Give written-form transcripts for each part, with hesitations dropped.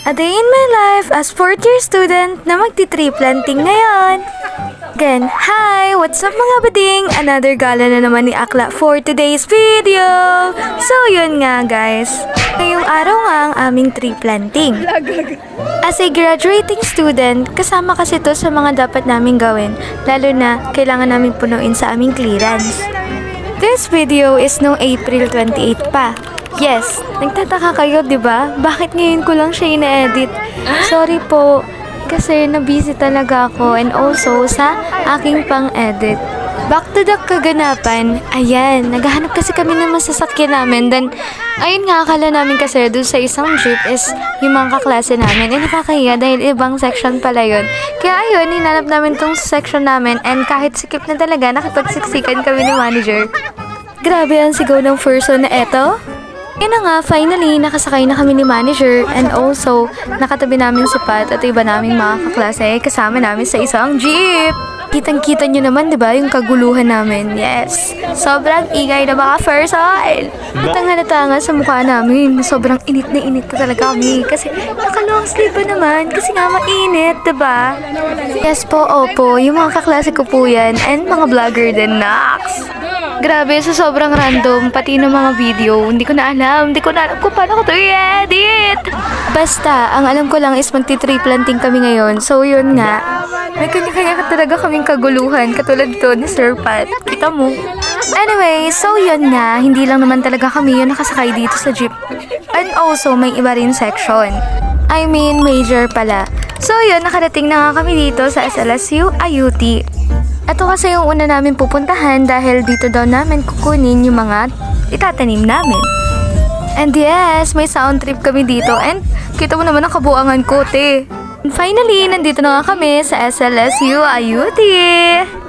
A day in my life as fourth year student na magti-tree planting ngayon. Again, hi! What's up mga bading? Another gala na naman ni Akla for today's video! So yun nga guys, ngayong araw nga ang aming tree planting. As a graduating student, kasama kasi to sa mga dapat naming gawin, lalo na kailangan namin punuin sa aming clearance. This video is noong April 28 pa. Yes, nagtataka kayo, di ba? Bakit ngayon ko lang siya ina-edit? Sorry po, kasi na-busy talaga ako and also sa aking pang-edit. Back to the kaganapan, ayan, naghahanap kasi kami ng masasakyan namin. Then, ayun nga, akala namin kasi doon sa isang jeep is yung mga kaklase namin. Eh, nakakahiya dahil ibang section pala yun. Kaya ayun, hinanap namin tong section namin and kahit sikip na talaga, nakipagsiksikan kami ni manager. Grabe ang sigaw ng person na eto. Yun na nga, finally, nakasakay na kami ni manager and also, nakatabi namin si Pat at iba naming mga kaklase kasama namin sa isang jeep. Kitang-kita nyo naman, di ba, yung kaguluhan namin. Yes, sobrang ingay na mga person. At ang halata nga sa mukha namin, sobrang init na init na talaga kami. Kasi naka-long sleeve pa naman, kasi nga mainit, di ba? Yes po, opo, yung mga kaklase ko po yan and mga vlogger din, Nox. Grabe, sa sobrang random, pati ng mga video, hindi ko na alam kung paano ko to i-edit. Basta, ang alam ko lang is magti-tree planting kami ngayon. So, yun nga, may kanya-kanya talaga kaming kaguluhan, katulad to ni Sir Pat. Kita mo. Anyway, so yun nga, hindi lang naman talaga kami yung nakasakay dito sa jeep. And also, may iba rin section. I mean, major pala. So yun, nakarating na nga kami dito sa SLSU IUT. Ito kasi yung una namin pupuntahan dahil dito daw namin kukunin yung mga itatanim namin. And yes, may sound trip kami dito and kita mo naman ang kabuangan ko, te. And finally, nandito na nga kami sa SLSU IUT.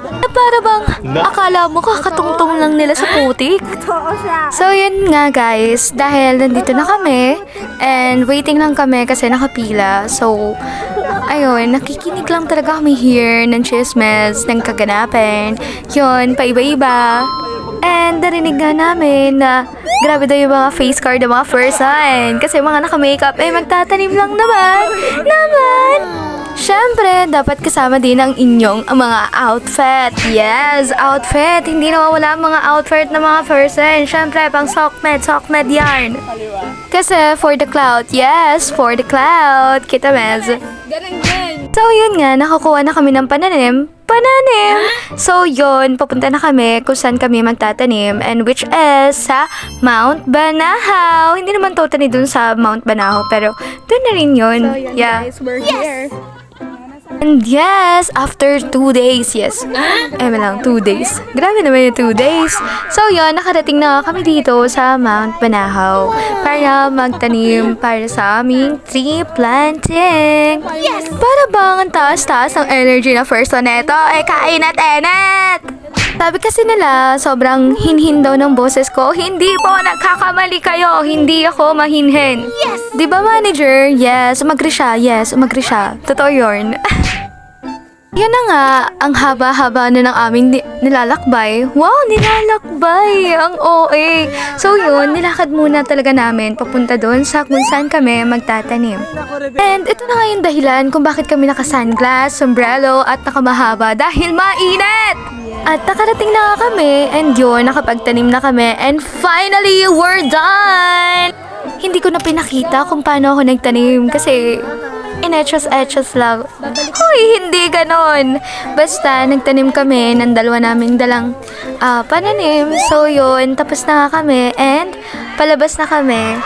Na para bang akala mo kakatungtong lang nila sa putik? So yun nga guys, dahil nandito na kami and waiting lang kami kasi nakapila. So ayun, nakikinig lang talaga kami here ng chismes, ng kaganapan. Yun, paiba-iba. And narinig nga namin na grabe daw yung mga face card ng mga person. Kasi mga naka-makeup, eh magtatanim lang naman. Siyempre, dapat kasama din ang inyong mga outfit. Yes, outfit. Hindi nawawala ang mga outfit ng mga person. Siyempre, pang sockmed yarn. Kasi for the cloud. Yes, for the cloud. Kita mez. So, yun nga, nakakuha na kami ng pananim. So, yun, papunta na kami kung saan kami magtatanim and which is sa Mount Banahaw. Hindi naman totally dun sa Mount Banahaw, pero dun na rin yun. So, yun guys, we're here. And yes, after 2 days, yes. Lang, 2 days. Grabe naman yung 2 days. So yun, nakarating na kami dito sa Mount Banahaw para magtanim para sa aming tree planting. Yes! Para bang ang taas-taas ng energy na person neto ay kainat-enat! Sabi kasi nila, sobrang hinhin daw ng boses ko. Hindi po, nagkakamali kayo. Hindi ako mahinhin. Yes! Di ba manager? Yes, umagri siya. Yes, umagri siya. Totoo yun. Yan na nga, ang haba-haba na ng aming nilalakbay. Wow, nilalakbay! Ang OA! So yun, nilakad muna talaga namin papunta doon sa kung saan kami magtatanim. And ito na nga yung dahilan kung bakit kami naka-sunglass, sombrero at nakamahaba dahil mainit! At nakarating na nga kami and yun, nakapagtanim na kami and finally, we're done! Hindi ko na pinakita kung paano ako nagtanim kasi inechos-echos lang. Hoy, hindi ganon. Basta, nagtanim kami ng dalawa naming dalang pananim. So, yun, tapos na nga kami and palabas na kami.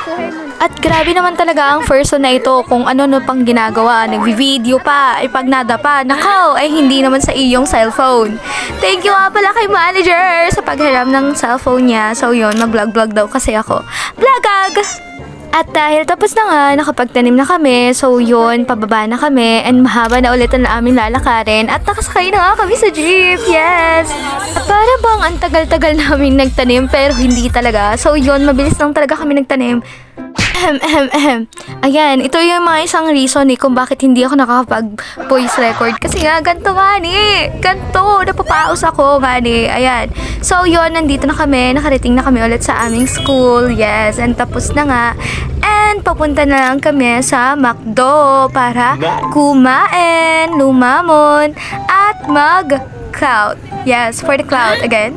At grabe naman talaga ang person na ito kung ano-ano pang ginagawa. Nagvi-video pa, ipag nada pa. Nakaw, ay hindi naman sa iyong cellphone. Thank you nga pala kay manager sa paghiram ng cellphone niya. So, yun, mag-vlog-vlog daw kasi ako. Vlogag! At dahil tapos na nga, nakapagtanim na kami, so yun, pababa na kami, and mahaba na ulit ang aming lalakarin, at nakasakay na nga kami sa jeep, yes! At para bang ang tagal-tagal namin nagtanim, pero hindi talaga, so yun, mabilis lang talaga kami nagtanim. Ayan, ito yung mga isang reason kung bakit hindi ako nakakapag-voice record. Kasi nga, ganito nga ganito, napapaos ako nga ayan. So, yun, nandito na kami, nakarating na kami ulit sa aming school. Yes, and tapos na nga. And papunta na lang kami sa McDo para kumain, lumamon, at mag-cloud. Yes, for the cloud again.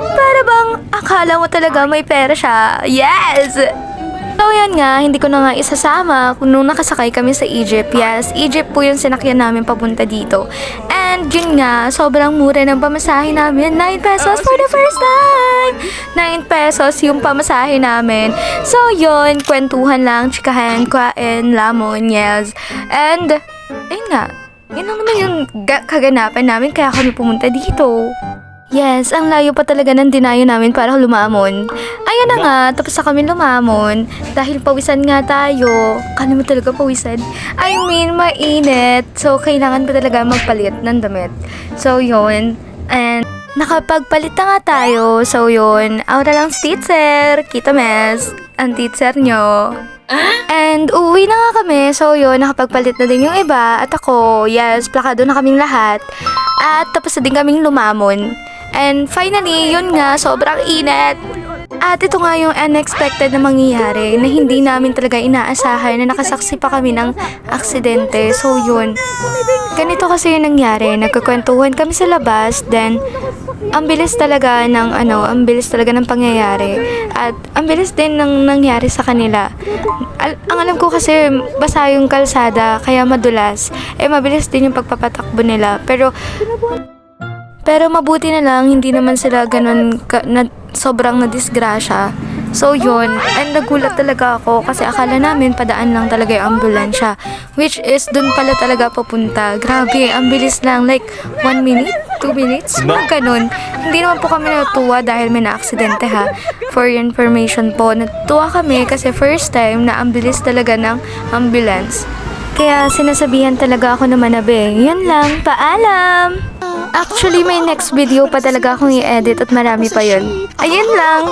Para bang akala mo talaga may pera siya. Yes! So yan nga, hindi ko na nga isasama kung nung nakasakay kami sa Egypt. Yes, Egypt po yung sinakyan namin papunta dito. And yun nga, sobrang mura ng pamasahe namin. 9 pesos for the first time! 9 pesos yung pamasahe namin. So yun, kwentuhan lang, chikahan, kain, lamon, yes. And, ayun nga, yun lang naman yung kaganapan namin kaya kami pumunta dito. Yes, ang layo pa talaga ng dinayo namin para lumamon. Ayun na nga, tapos na kami lumamon. Dahil pawisan nga tayo. Kala mo talaga pawisan? I mean, mainit. So, kailangan pa talaga magpalit ng damit. So, yun. And, nakapagpalit na nga tayo. So, yun. Aura lang si teacher. Kita mes. Ang teacher nyo. And uwi na nga kami. So yun, nakapagpalit na din yung iba. At ako, yes, plakado na kaming lahat. At tapos na din kaming lumamon. And finally, yun nga, sobrang init. At ito nga yung unexpected na mangyayari na hindi namin talaga inaasahan na nakasaksi pa kami ng aksidente. So yun, ganito kasi yung nangyari. Nagkakwentuhan kami sa labas, then ang bilis talaga ng pangyayari. At ang bilis din ng nangyari sa kanila. Ang alam ko kasi basa yung kalsada, kaya madulas. Mabilis din yung pagpapatakbo nila. Pero mabuti na lang, hindi naman sila ganun sobrang nadisgrasya. So yun, and nagulat talaga ako kasi akala namin padaan lang talaga yung ambulansya. Which is, dun pala talaga papunta. Grabe, ang bilis lang. Like, 1 minute? 2 minutes? Mga ganun. Hindi naman po kami natuwa dahil may na-aksidente ha. For your information po, natuwa kami kasi first time na ang bilis talaga ng ambulance. Kaya sinasabihan talaga ako na manabe. Yun lang, paalam! Actually, may next video pa talaga akong i-edit at marami pa yun. Ayun lang!